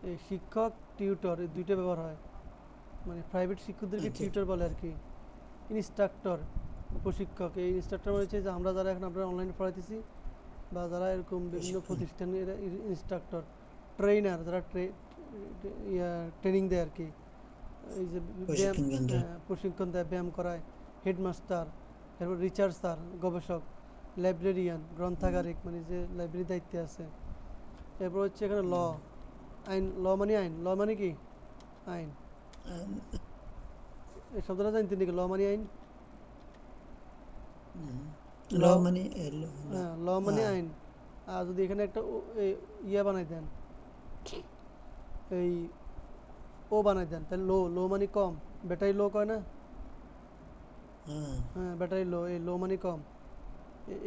এই শিক্ষক, টিউটর, এই দুইটা ব্যবহার হয়, মানে প্রাইভেট শিক্ষকদেরকে আচ্ছা টিউটর বলে আর কি। ইনস্ট্রাক্টর, প্রশিক্ষক, এই ইনস্ট্রাক্টর মানে হচ্ছে যে আমরা যারা এখন আপনারা অনলাইনে পড়াইতেছি বা যারা এরকম বিভিন্ন প্রশিক্ষণ প্রতিষ্ঠানে, এরা ইনস্ট্রাক্টর। ট্রেনার, যারা ট্রেনিং দেয় আর কি, এই যে ব্যায়াম, প্রশিক্ষণ কেন্দ্র প্রশিক্ষণ দেয়, ব্যায়াম করায়। হেডমাস্টার, এরপর রিসার্চার, গবেষক। লাইব্রেরিয়ান, গ্রন্থাগারিক, মানে যে লাইব্রেরি দায়িত্বে আছে। এরপর হচ্ছে এখানে ল, আইন, ল মানে আইন, ল মানে কি আইন, এই শব্দটা জানতেন নাকি, ল মানে আইন, ল ল, মানে হ্যাঁ ল মানে আইন। আর যদি এখানে একটা ইয়া বানাই দেন, এই ও বানাই দেন, তাহলে লো, লো মানে কম, ব্যাটারি লো কয় না, হ্যাঁ হ্যাঁ ব্যাটারি লো, এই লো মানে কম,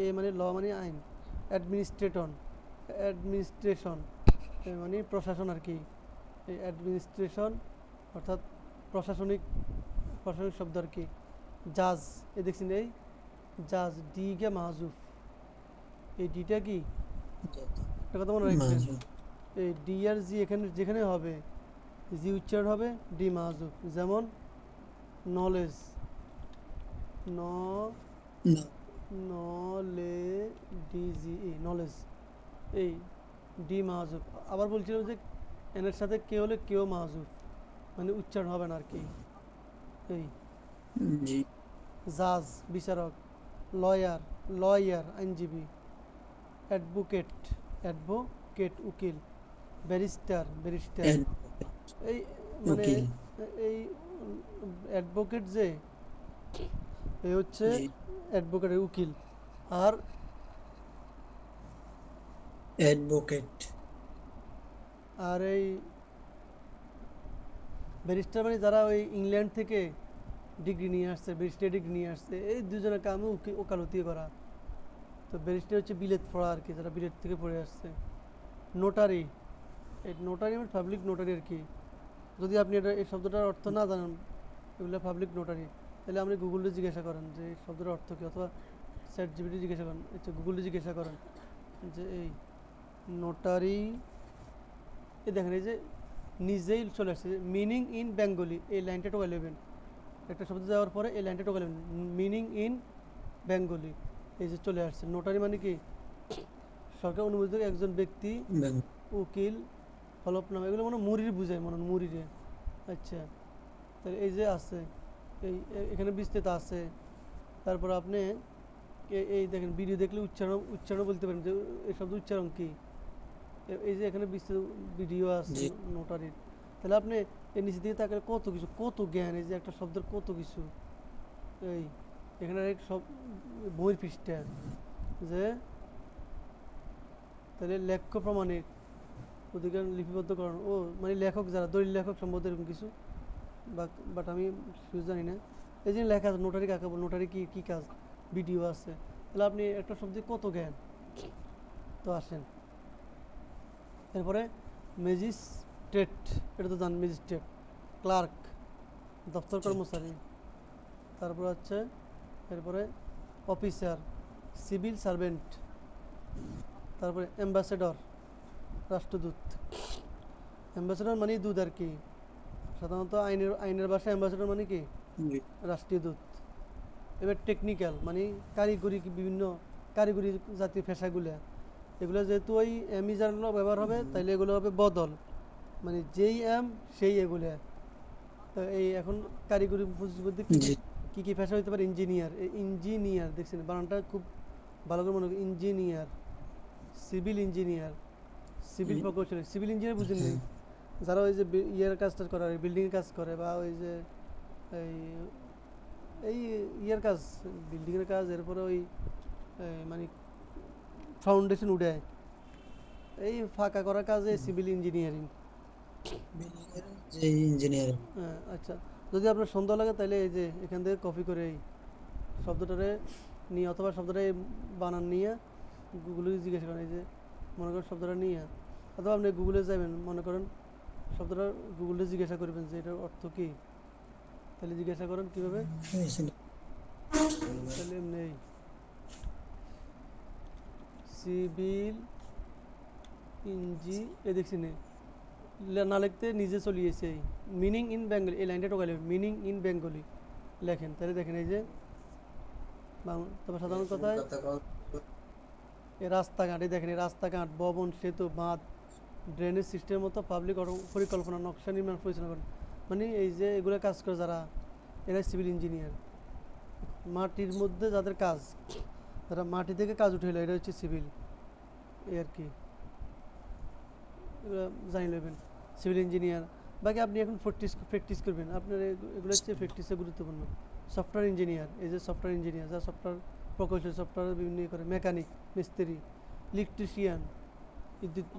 এ মানে ল মানে আইন। অ্যাডমিনিস্ট্রেটন, অ্যাডমিনিস্ট্রেশন, মানে প্রশাসন আর কি। এই অ্যাডমিনিস্ট্রেশন অর্থাৎ প্রশাসনিক, প্রশাসনিক শব্দ আর কি। জাজ, এই দেখছেন এই জাজ, ডি গে মাহজুফ, এই ডিটা কি, একটা কথা মনে রাখবেন, মাঝে এই ডি আর জি এখানে যেখানে হবে জি উচ্চারণ হবে, ডি মাহজুফ। যেমন নলেজ, ন না নলে ডিজি, নলেজ, এই ডি মাহজুফ। আবার বলছিলাম যে এনের সাথে কে হলে কেও মাহজুফ, মানে উচ্চারণ হবে না আর কি। এই জি জাজ, বিচারক, লয়ার, লয়ার, আইনজীবী, অ্যাডভোকেট, অ্যাডভোকেট উকিল, ব্যারিস্টার, ব্যারিস্টার। অ্যাডভোকেট, এই মানে উকিল। এই অ্যাডভোকেট যে এই হচ্ছে জি। অ্যাডভোকেটের উকিল। আর অ্যাডভোকেট। আর এই ব্যারিস্টার মানে যারা ওই ইংল্যান্ড থেকে ডিগ্রি নিয়ে আসছে, ব্যারিস্টার ডিগ্রি নিয়ে আসছে, এই দুজনের কামে ওকালতি করা। তো ব্যারিস্টার হচ্ছে বিলেত পড়া আর কি, যারা বিলেত থেকে পড়ে আসছে। নোটারি, এই নোটারি মানে পাবলিক নোটারি আর কি। যদি আপনি এই শব্দটার অর্থ না জানেন, এগুলো পাবলিক নোটারি, তাহলে আপনি গুগলে জিজ্ঞাসা করেন যে এই শব্দটার অর্থ কী, অথবা চ্যাট জিপিটি জিজ্ঞাসা করেন, আচ্ছা গুগলে জিজ্ঞাসা করেন যে এই নোটারি। এই দেখেন এই যে নিজেই চলে আসছে মিনিং ইন বেঙ্গলি, এই লাইনটা টোকা নেবেন। একটা শব্দ দেওয়ার পরে এই লাইনটা টোকা নেবেন, মিনিং ইন বেঙ্গলি। এই যে চলে আসছে। নোটারি মানে কি? সরকার অনুমোদিত একজন ব্যক্তি, ব্যাং- উকিল, হলফনামা, এগুলো মনে হয় মুরির বুঝায়, মনে হয় মুরিরে। আচ্ছা, তাহলে এই যে আছে, এখানে বিস্তৃত আছে। তারপর আপনি এই দেখেন ভিডিও দেখলে উচ্চারণ বলতে পারেন যে এই শব্দ উচ্চারণ কি। এই যে এখানে বিস্তৃত ভিডিও আছে জি। নোটারির। তাহলে আপনি এর নিচে দিকে তাকালে কত কিছু, কত জ্ঞান, এই যে একটা শব্দের কত কিছু। এই এখানে এক সব বইয়ের পৃষ্ঠা যে, তাহলে লেখ্য প্রমাণিক অধিকার লিপিবদ্ধকরণ, ও মানে লেখক যারা দলিল লেখক সম্ভবত এরকম কিছু, বাট আমি শিওর জানি না। এই যে লেখা আছে নোটারি কাকে বলে, নোটারি কি কি কাজ, ভিডিও আছে। তাহলে আপনি একটা শব্দে কত জ্ঞান। তো আসেন এরপরে ম্যাজিস্ট্রেট, এটা তো জান, ম্যাজিস্ট্রেট, ক্লার্ক, দপ্তর কর্মচারী। তারপর হচ্ছে এরপরে অফিসার, সিভিল সার্ভেন্ট। তারপরে অ্যাম্বাসেডর, রাষ্ট্রদূত। অ্যাম্বাসেডর মানে দূত আর কি, সাধারণত আইনের ভাষায় অ্যাম্বাসেডর মানে কি জি। রাষ্ট্রীয় দূত। এবার টেকনিক্যাল মানে কারিগরি, বিভিন্ন কারিগরি জাতীয় পেশাগুলো, এগুলো যেহেতু ওই অ্যামিজার ব্যবহার হবে, তাইলে এগুলো হবে বদল, মানে যেই এম সেই এগুলো। তো এই এখন কারিগরি বুদ্ধি কী জি। কী কী পেশা হতে পারে? ইঞ্জিনিয়ার, এই ইঞ্জিনিয়ার দেখছেন বানানটা খুব ভালো করে মনে করি, ইঞ্জিনিয়ার, সিভিল ইঞ্জিনিয়ার, সিভিল প্রকৌশলী, সিভিল ইঞ্জিনিয়ার বুঝেন নেই? হ্যাঁ। যারা ওই যে ইয়ের কাজটা করে, বিল্ডিংয়ের কাজ করে, বা ওই যে এই এই ইয়ের কাজ, বিল্ডিংয়ের কাজ, এরপরে ওই মানে ফাউন্ডেশন উঠে, এই ফাঁকা করার কাজে সিভিল ইঞ্জিনিয়ারিং। বিল্ডিংয়ের যে ইঞ্জিনিয়ার। হ্যাঁ, আচ্ছা, যদি আপনার সন্দেহ লাগে তাহলে এই যে এখান থেকে কপি করে এই শব্দটারে নিয়ে, অথবা শব্দটা বানান নিয়ে গুগলে জিজ্ঞাসা করেন। এই যে মনে করেন শব্দটা নিয়ে, অথবা আপনি গুগলে যাবেন, মনে করেন শব্দটা গুগলে জিজ্ঞাসা করবেন যে এটার অর্থ কী। তাহলে জিজ্ঞাসা করেন কীভাবে, তাহলে এমনি সিভিল ইঞ্জি, এ দেখছি না লিখতে নিজে চলিয়েছে এই মিনিং ইন বেঙ্গলি, এই লাইনটা টোকালে মিনিং ইন বেঙ্গলি লেখেন, তাহলে দেখেন এই যে তবে সাধারণ কথায় এই রাস্তাঘাট, এই দেখেন এই রাস্তাঘাট, ভবন, সেতু, বাঁধ, ড্রেনেজ সিস্টেমের মতো পাবলিক পরিকল্পনা, নকশা নির্মাণ পরিচালনা করেন। মানে এই যে এগুলো কাজ করে যারা, এরা সিভিল ইঞ্জিনিয়ার। মাটির মধ্যে যাদের কাজ, যারা মাটি থেকে কাজ উঠে এলো, এটা হচ্ছে সিভিল, এই আর কি। এগুলো জানি নেবেন, সিভিল ইঞ্জিনিয়ার। বাকি আপনি এখন প্র্যাকটিস করবেন, আপনার এগুলো হচ্ছে প্র্যাকটিসে গুরুত্বপূর্ণ। সফটওয়্যার ইঞ্জিনিয়ার, এই যে সফটওয়্যার ইঞ্জিনিয়ার, যারা সফটওয়্যার প্রকৌশলী, সফটওয়্যার বিভিন্ন করে, মেকানিক, মিস্ত্রি, ইলেকট্রিশিয়ান,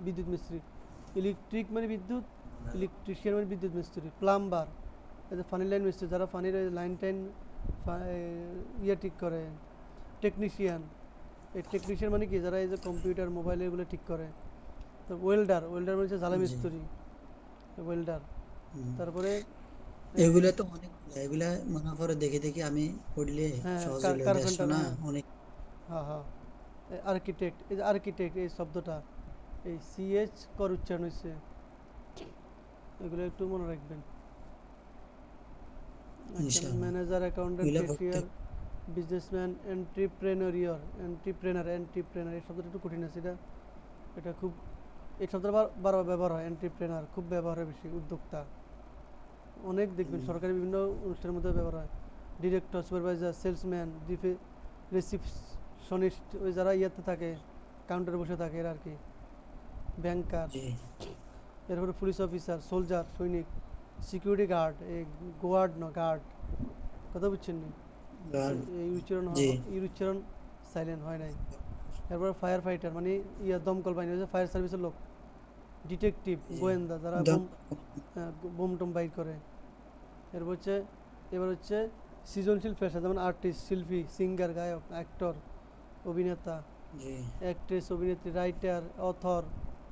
বিদ্যুৎ মিস্ত্রি, ইলেকট্রিক মানে বিদ্যুৎ, ইলেকট্রিশিয়ান মানে বিদ্যুৎ মিস্ত্রি, প্লাম্বার, এই যে ফানি লাইন মিস্ত্রি, যারা ফানির লাইন টাইন ইয়ে ঠিক করে, টেকনিশিয়ান, এই টেকনিশিয়ান মানে কি, যারা এই যে কম্পিউটার, মোবাইল এগুলো ঠিক করে। তো ওয়েল্ডার, ওয়েল্ডার মানে হচ্ছে জ্বালা জি। মিস্ত্রি, ওয়েল্ডার। হুম। তারপরে এগুলা তো অনেক, এগুলা মনে করে দেখে দেখে আমি পড়লে হ্যাঁ, সহজ হলো দেড়শো কার্পেন্টার, না হ্যাঁ, অনেক। হ্যাঁ, হ্যাঁ, আর্কিটেক্ট, এই যে আর্কিটেক্ট এই শব্দটা এই সিএইচ কর উচ্চারণ হয়েছে, এগুলো একটু মনে রাখবেন। আচ্ছা, ইনশাআল্লাহ ম্যানেজার, অ্যাকাউন্টেন্ট, এগুলা ক্যাশিয়ার, প্রত্যেক। বিজনেসম্যান, এন্ট্রিপ্রেনার, এই শব্দটা একটু কঠিন আছে, এটা খুব, এই শব্দটা বারবার ব্যবহার হয়, এন্ট্রিপ্রেনার খুব ব্যবহার হয় বেশি, উদ্যোক্তা অনেক দেখবেন সরকারি বিভিন্ন অনুষ্ঠানের মধ্যে ব্যবহার হয়। ডিরেক্টর, সুপারভাইজার, সেলসম্যান, রিসিপশনিস্ট, ওই যারা ইয়াতে থাকে, কাউন্টারে বসে থাকে এরা আর কি, ব্যাংকার। জি এরপরে পুলিশ অফিসার, সোলজার, সৈনিক, সিকিউরিটি গার্ড, এই গার্ড না গার্ড, কথা বুঝছেন নি? গার্ড এই উচ্চারণ জি এই উচ্চারণ সাইলেন্ট হয় নাই। এরপরে ফায়ার ফাইটার মানে ইয়া দমকল বাহিনী হচ্ছে ফায়ার সার্ভিসের লোক, ডিটেকটিভ জি গোয়েন্দা যারা দম বোম টোম বাইর করে। এরপর হচ্ছে এবার হচ্ছে সৃজনশীল পেশা, যেমন আর্টিস্ট, শিল্পী, সিঙ্গার, গায়ক, অ্যাক্টর, অভিনেতা, জি অ্যাক্ট্রেস, অভিনেত্রী, writer, author,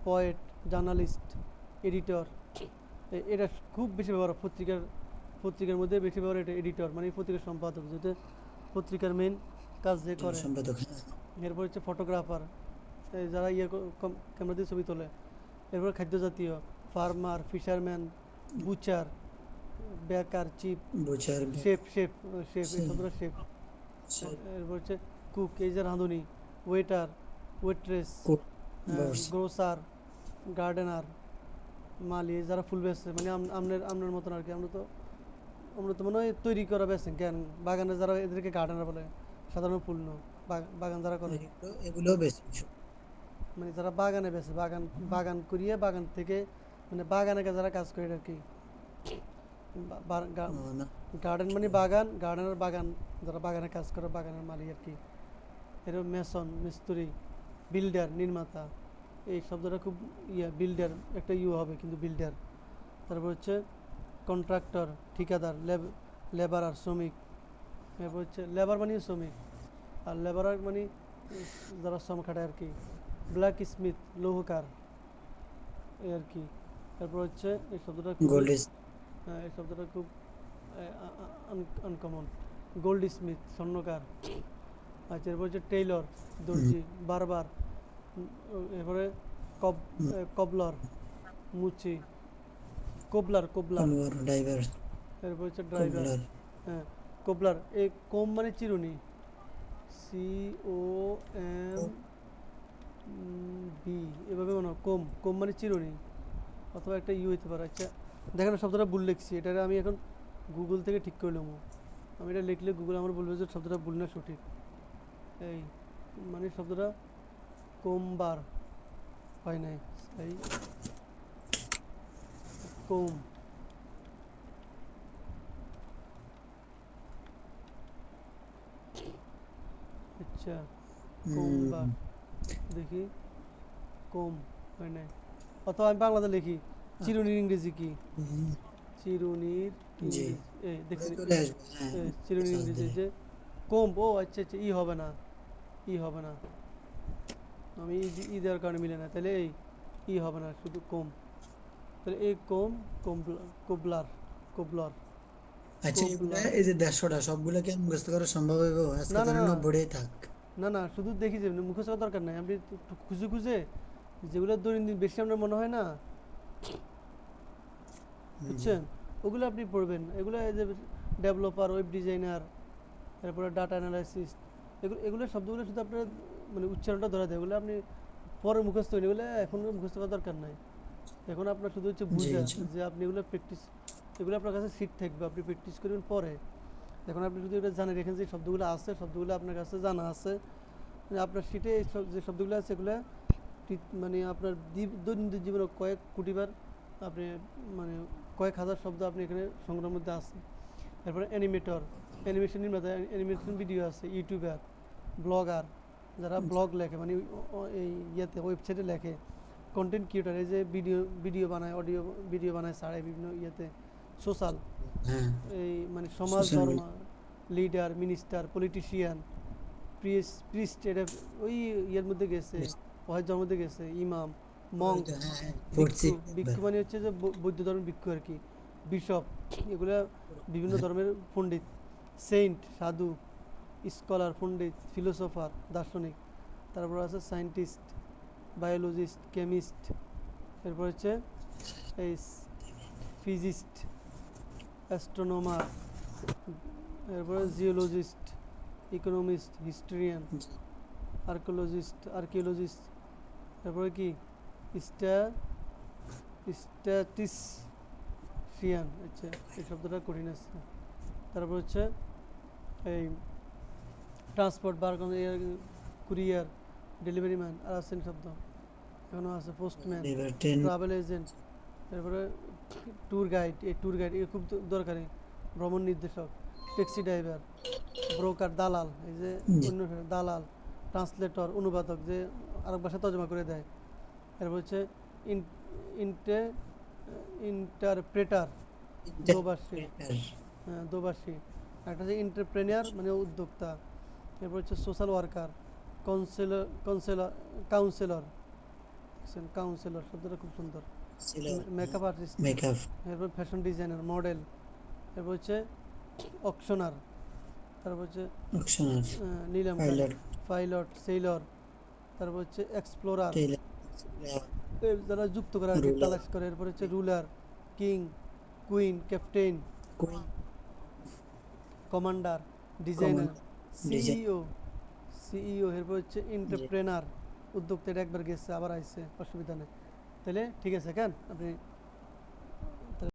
poet, journalist, editor. এটা খুব বেশি ব্যবহার হয় পত্রিকার মধ্যে বেশি ব্যবহার এটা এডিটর মানে পত্রিকার সম্পাদক, যেটা পত্রিকার মেন কাজ যে জি করে। সম্পাদক হ্যাঁ এরপর হচ্ছে ফটোগ্রাফার, যারা ক্যামেরা দিয়ে ছবি তোলে। এরপর খাদ্য জাতীয়, farmer, fisherman, butcher, baker, chip, butcher chef chef chef এই সে শব্দটা শেফ। সে এরপর হচ্ছে কুক, এই যে রাঁধুনি, ওয়েটার, ওয়েট্রেস, কুক বস গ্রোসার, গার্ডেনার, মালি, এই যারা ফুল বেচছে মানে আপনার মতন আর কি। আমরা তো মনে হয় তৈরি করা বেচেন কেন, বাগানে যারা এদেরকে গার্ডেনার বলে, সাধারণ ফুল ন, বাগান যারা করে, এগুলো বেশি মানে যারা বাগানে বেচে, বাগান বাগান করিয়ে বাগান থেকে মানে বাগানে যারা কাজ করে আর কি। না গার্ডেন মানে বাগান, গার্ডেনার বাগান, যারা বাগানে কাজ করে বাগানের মালিক আর কি। এরকম মেসন, মিস্ত্রি, বিল্ডার, নির্মাতা, এই শব্দটা খুব বিল্ডার একটা হবে কিন্তু বিল্ডার। তারপর হচ্ছে কন্ট্রাক্টর, ঠিকাদার, লেবারার, শ্রমিক। এরপর হচ্ছে লেবার মানে শ্রমিক, আর লেবারার মানে যারা শ্রম খাটায় আর কি। ব্ল্যাক স্মিথ, লৌহকার, এই আর কি। তারপর হচ্ছে এই শব্দটা খুবই, গোল্ড এই শব্দটা খুব আনকমন। গোল্ড স্মিথ, স্বর্ণকার। আচ্ছা, এরপর হচ্ছে টেইলর, দর্জি, বারবার। এরপরে কব কবলার, মুচি, কোবলার কোবলার। কনভার ড্রাইভার এরপর হচ্ছে ড্রাইভার। কোবলার হ্যাঁ, কোবলার। এই কোম মানে চিরুনি, সি ও এম বি, এভাবে মনে হয় কোম, কোম মানে চিরুনি, অথবা একটা হইতে পারে। আচ্ছা দেখেন শব্দটা ভুল লিখছি, এটা আমি এখন গুগল থেকে ঠিক করে নেবো। আমি এটা লিখলে গুগল আমার বলবে যে শব্দটা ভুল না সঠিক। এই মানে শব্দটা কোমবার হয় নাই, এই কোম। আচ্ছা, কোমবার, দেখি কোম হয় নাই। অথবা আমি বাংলাতে লিখি চিরুনির ইংরেজি কি, চিরুনির জি ইংরেজি, এই দেখছি চলে আসবে হ্যাঁ চিরুনির সার্চ ইংরেজি দিলে যে কোম। ও আচ্ছা আচ্ছা, হবে না, হবে না, আমি ই দেওয়ার কারণে মিলে না, তাহলে এই হবে না, শুধু কোম। তাহলে এই কোম, কোবলার, কোবলার, আচ্ছা এগুলা কোবলার। এই যে 150টা সবগুলো কি মুখস্থ করা সম্ভব হবে আজকে না না ধরেন না 90টাই থাক না না, শুধু দেখি যে মুখস্থ করার দরকার নাই, আপনি একটু খুঁজে খুঁজে যেগুলো দৈনন্দিন বেশি আপনার মনে হয় না, জি বুঝছেন, ওগুলো আপনি পড়বেন। এগুলো এই যে ডেভেলপার, ওয়েব ডিজাইনার, এরপরে ডাটা অ্যানালাইসিস, এগুলো শব্দগুলো শুধু আপনার মানে উচ্চারণটা ধরা দেয়, এগুলো আপনি পরে মুখস্থ হয়নি, এগুলো এখন মুখস্থ করার দরকার নাই। এখন আপনার শুধু হচ্ছে জি বুঝা, জি যে আপনি এগুলো প্র্যাকটিস, এগুলো আপনার কাছে শিট থাকবে, আপনি প্র্যাকটিস করবেন পরে। এখন আপনি যদি এটা জানে রেখেন যে শব্দগুলো আছে, শব্দগুলো আপনার কাছে জানা আছে, মানে আপনার শিটে যে শব্দগুলো আছে এগুলো মানে আপনার দৈনন্দিন জীবনে কয়েক কোটিবার আপনি মানে কয়েক হাজার শব্দ আপনি এখানে সংগ্রহের মধ্যে আছে। তারপরে অ্যানিমেটর, অ্যানিমেশন নির্মাতা, অ্যানিমেশন ভিডিও আছে, ইউটিউবার, ব্লগার, যারা ব্লগ লেখে মানে এই ইয়েতে ওয়েবসাইটে লেখে, কন্টেন্ট ক্রিয়েটর, এই যে ভিডিও বানায়, অডিও ভিডিও বানায়, ছাড়ে বিভিন্ন ইয়েতে, সোশ্যাল, হ্যাঁ এই মানে সমাজ সোশ্যাল ধর্ম, media leader, minister, politician, priest, এটা ওই ইয়ের মধ্যে গেছে, ওয়াহেজের মধ্যে গেছে, ইমাম, মঙ্ক, হ্যাঁ হ্যাঁ পড়ছি ভিক্ষু। ভিক্ষু মানে হচ্ছে যে বৌদ্ধ ধর্মের ভিক্ষু আর কি। বিশপ, এগুলা বিভিন্ন হ্যাঁ ধর্মের পণ্ডিত। সেইন্ট, সাধু, স্কলার, পণ্ডিত, ফিলোসোফার, দার্শনিক। তারপর আছে সায়েন্টিস্ট, বায়োলজিস্ট, কেমিস্ট। এরপর হচ্ছে এই ফিজিস্ট, অ্যাস্ট্রোনমার, এরপরে জিওলজিস্ট, ইকোনমিস্ট, হিস্ট্রিয়ান, জি আর্কিওলজিস্ট। তারপরে কি স্ট্যাটিস্টিশিয়ান। আচ্ছা, এই শব্দটা কঠিন আছে। তারপর হচ্ছে এই ট্রান্সপোর্ট, কুরিয়ার, ডেলিভারি ম্যান আর আছেন শব্দ, এখনো আছে postman, driver, train, travel agent, এরপরে ট্যুর গাইড, এই ট্যুর গাইড এ খুব দরকারি, ভ্রমণ নির্দেশক, ট্যাক্সি ড্রাইভার, ব্রোকার দালাল, এই যে জি, অন্য দালাল, ট্রান্সলেটর অনুবাদক যে আরেক ভাষা তর্জমা করে দেয়, এরপর হচ্ছে ইন্টে ইন্টারপ্রেটার দোভাষী, ইন্টারপ্রেটার, দোভাষী, একটা হচ্ছে এন্টারপ্রেনিয়ার মানে উদ্যোক্তা, এরপর হচ্ছে সোশ্যাল ওয়ার্কার, কাউন্সিলর, কাউন্সিলর শব্দটা খুব সুন্দর, সিলর, মেকআপ আর্টিস্ট, মেকআপ, এরপর ফ্যাশন ডিজাইনার, মডেল, এরপর হচ্ছে অকশনার, তারপর হচ্ছে অকশনার, নিলামকারী, পাইলট, পাইলট, সেলর, তারপর হচ্ছে এক্সপ্লোরার, টেইলার, যারা যুক্ত করে আর কি, রুলার, তালাশ করে, এরপর হচ্ছে ruler, king, queen, captain, queen, commander, designer, commander, design, CEO, CEO, এরপর হচ্ছে জি, এন্টারপ্রেনার, উদ্যোক্তা, এটা একবার গেছে আবার আইছে, অসুবিধা নেই। তাহলে ঠিক আছে কেন আপনি